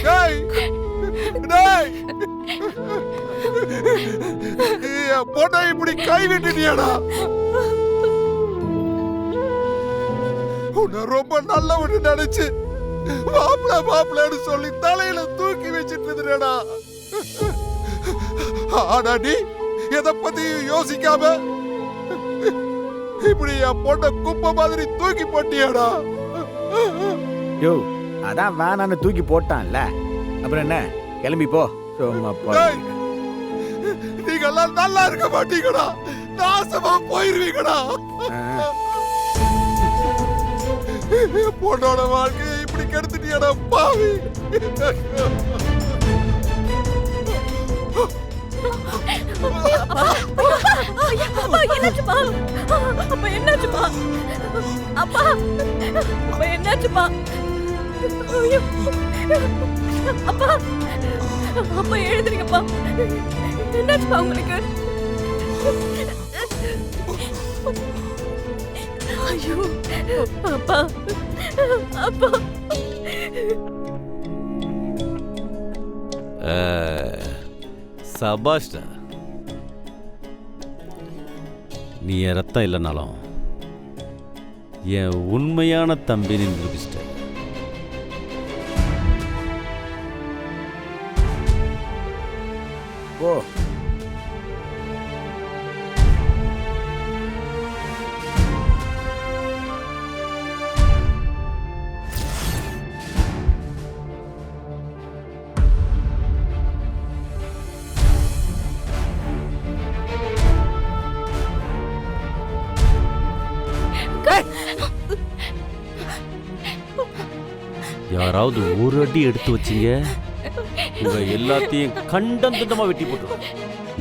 டேய் டேய் என் பொண்ணை இப்படி கை விட்டுட்டியாடா. உன்னை ரொம்ப நல்லவன்னு நினைச்சு மாப்பிளன்னு சொல்லி தலையில தூக்கி வச்சிட்டு இருந்தேடா. ஆனா நீ எதை பத்தி யோசிக்காம இப்படி என் பொண்ணை குப்பை மாதிரி தூக்கி போட்டியாடா. யோ அதான் வேணான்னு தூக்கி போட்டான்ல, அப்புறம் என்ன கிளம்பி போ. நீங்க எல்லாம் நல்லா இருக்க மாட்டீங்கடா, நாசமா போயிருவீங்கடா. பொண்ணோட வாழ்க்கையை இப்படி கெடுத்துட்டியாடா பாவி. என்னாச்சுப்பா? அப்பா எழுதுறீங்கப்பா, என்னாச்சுப்பா உங்களுக்கு? ஐயோ அப்பா அப்பா. சபாஷ்டா, நீ என் ரத்தம் இல்லைனாலும் என் உண்மையான தம்பி நீ நிரூபிச்சிட்ட. ஓ யாராவது ஒரு அடி எடுத்து வச்சிங்க, உங்க எல்லாத்தையும் கண்டந்தமா வெட்டி போட்டு.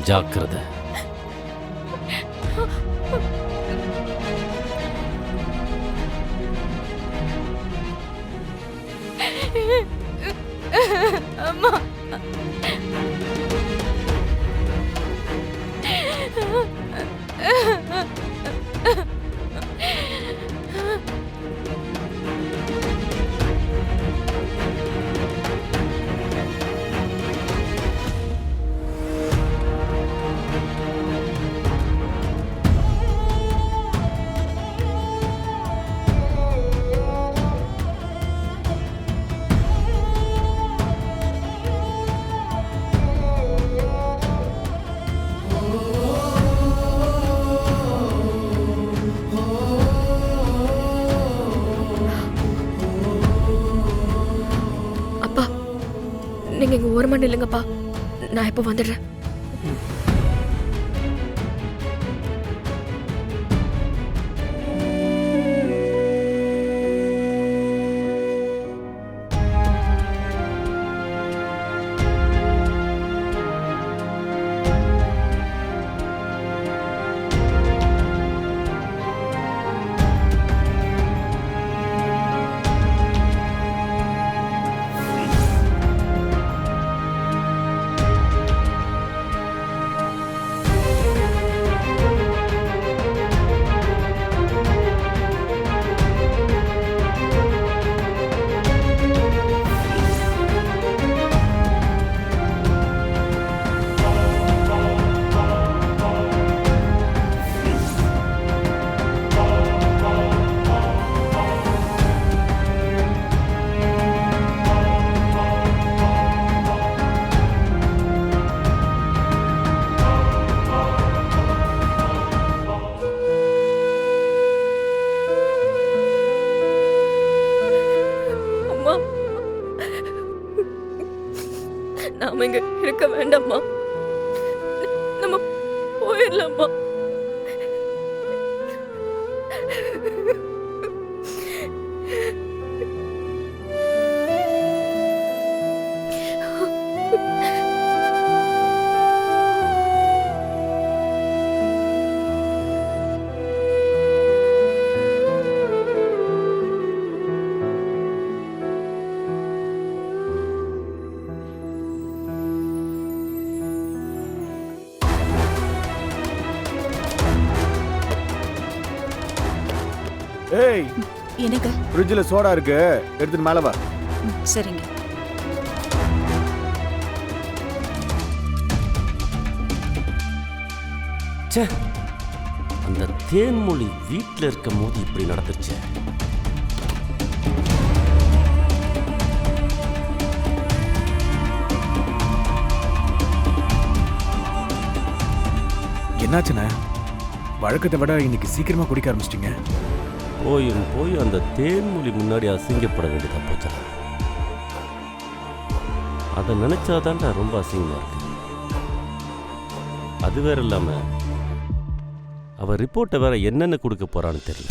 ஜாக்கிரதை. அம்மா நீங்க இங்க ஓரமா நில்லுங்கப்பா, நான் இப்ப வந்துடுறேன். நாம இங்க இருக்க வேண்டாம்மா, நம்ம போயிடலாமா? ஏய் எனக்கு ஃப்ரிட்ஜ்ல சோடா இருக்கு, எடுத்துட்டு மேல வா. சரிங்க. ச்சே, அந்த தேன்மொழி வீட்டில் இருக்கும் போது இப்படி நடந்துச்சு. என்னாச்சுண்ணே? வழக்கத்தை விட இன்னைக்கு சீக்கிரமா குடிக்க ஆரம்பிச்சிட்டீங்க. போய் அந்த தேன்மொழி முன்னாடி அசிங்கப்பட வேண்டியதா போச்சா? அதை நினைச்சாதான்டா ரொம்ப அசிங்கமா இருக்கு. அது வேற இல்லாம அவ ரிப்போர்ட்டை வேற என்னென்ன கொடுக்க போறான்னு தெரியல.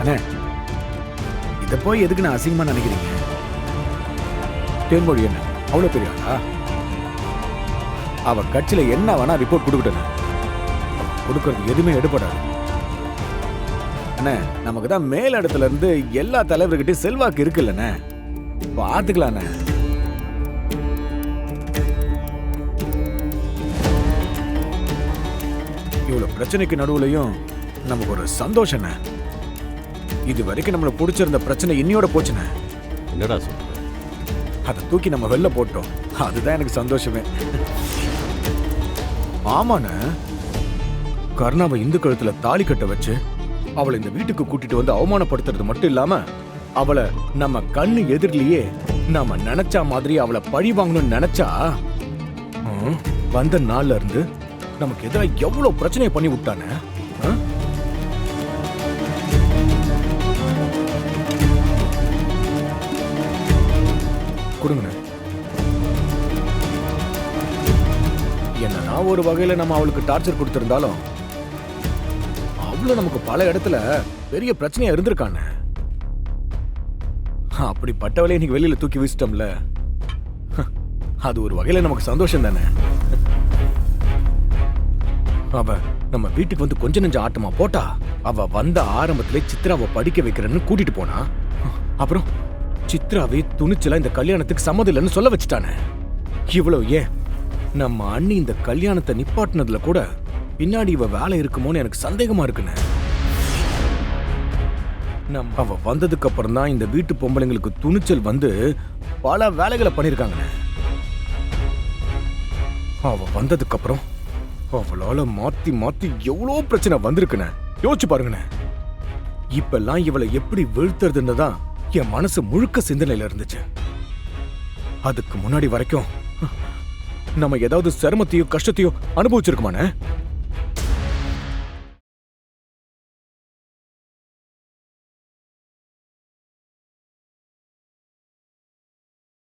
அண்ணே, இதை போய் எதுக்கு நான் அசிங்கமா நினைக்கிறீங்க? தேன்மொழி என்ன அவ்வளோ பெரிய ஆளா? அவ கட்சியில என்ன வேணா ரிப்போர்ட் கொடுக்கட்டும், கொடுக்கறது எதுவுமே எடுபடாது. அண்ணே, நமக்கு தான் மேல் இடத்துல இருந்து எல்லா தலைவர்கிட்டையும் செல்வாக்கு இருக்குல்லண்ணே, பார்த்துக்கலாண்ணே. இவ்வளவு பிரச்சனைக்கு நடுவுலையும் நமக்கு ஒரு சந்தோஷம். இது வரைக்கும் நம்மள பிடிச்சிருந்த பிரச்சனை இன்னியோட போச்சுண்ணே. என்னடா சொல்ற? அதை தூக்கி நம்ம வெளில போட்டோம், அதுதான் எனக்கு சந்தோஷமே. ஆமாண்ண, கருணாவை இந்து கழுத்துல தாலி கட்ட வச்சு அவளை இந்த வீட்டுக்கு கூட்டிட்டு வந்து அவமானப்படுத்துறது மட்டும் இல்லாம அவளை நம்ம கண்ணு எதிரிலேயே நாம நினைச்சா மாதிரி அவளை பழி வாங்கணும்னு நினைச்சா வந்த நாள்ல இருந்து நமக்கு எதிராக எவ்வளவு பிரச்சனையை பண்ணி விட்டானே. கொடுங்க. என்னன்னா ஒரு வகையில நம்ம அவளுக்கு டார்ச்சர் கொடுத்திருந்தாலும் அவளும் நமக்கு பல இடத்துல பெரிய பிரச்சனையா இருந்திருக்கான. அப்படிப்பட்டவளே இன்னைக்கு வெளியில தூக்கி வீசிட்டோம்ல, அது ஒரு வகையில நமக்கு சந்தோஷம் தானே. அவ நம்ம வீட்டுக்கு வந்து கொஞ்ச நெஞ்ச ஆட்டமா போட்டா. அவ வந்த ஆரம்பத்திலே சித்ராவை படிக்க வைக்கிறேன்னு கூட்டிட்டு போனா. அப்புறம் சித்ராவே துணிச்சலா இந்த கல்யாணத்துக்கு சம்மதம் இல்லைன்னு சொல்ல வச்சுட்டானே. இவ்வளவு ஏன், நம்ம அண்ணி இந்த கல்யாணத்தை நிப்பாட்டினதுல கூட பின்னாடி இவ வேலை இருக்குமோன்னு எனக்கு சந்தேகமா இருக்குன்னு. நம்ம அவ வந்ததுக்கு அப்புறம் தான் இந்த வீட்டு பொம்பளைங்களுக்கு துணிச்சல் வந்து பல வேலைகளை பண்ணிருக்காங்க. அவ வந்ததுக்கு அப்புறம் அவளால மாத்தி மாத்தி எவ்வளோ பிரச்சனை வந்திருக்குன்னு யோசிச்சு பாருங்கண்ணே. இப்பெல்லாம் இவளை எப்படி வீழ்த்துறதுன்னு தான் என் மனசு முழுக்க சிந்தனையில இருந்துச்சு. அதுக்கு முன்னாடி வரைக்கும் நம்ம ஏதாவது சிரமத்தையோ கஷ்டத்தையோ அனுபவிச்சிருக்குமானே?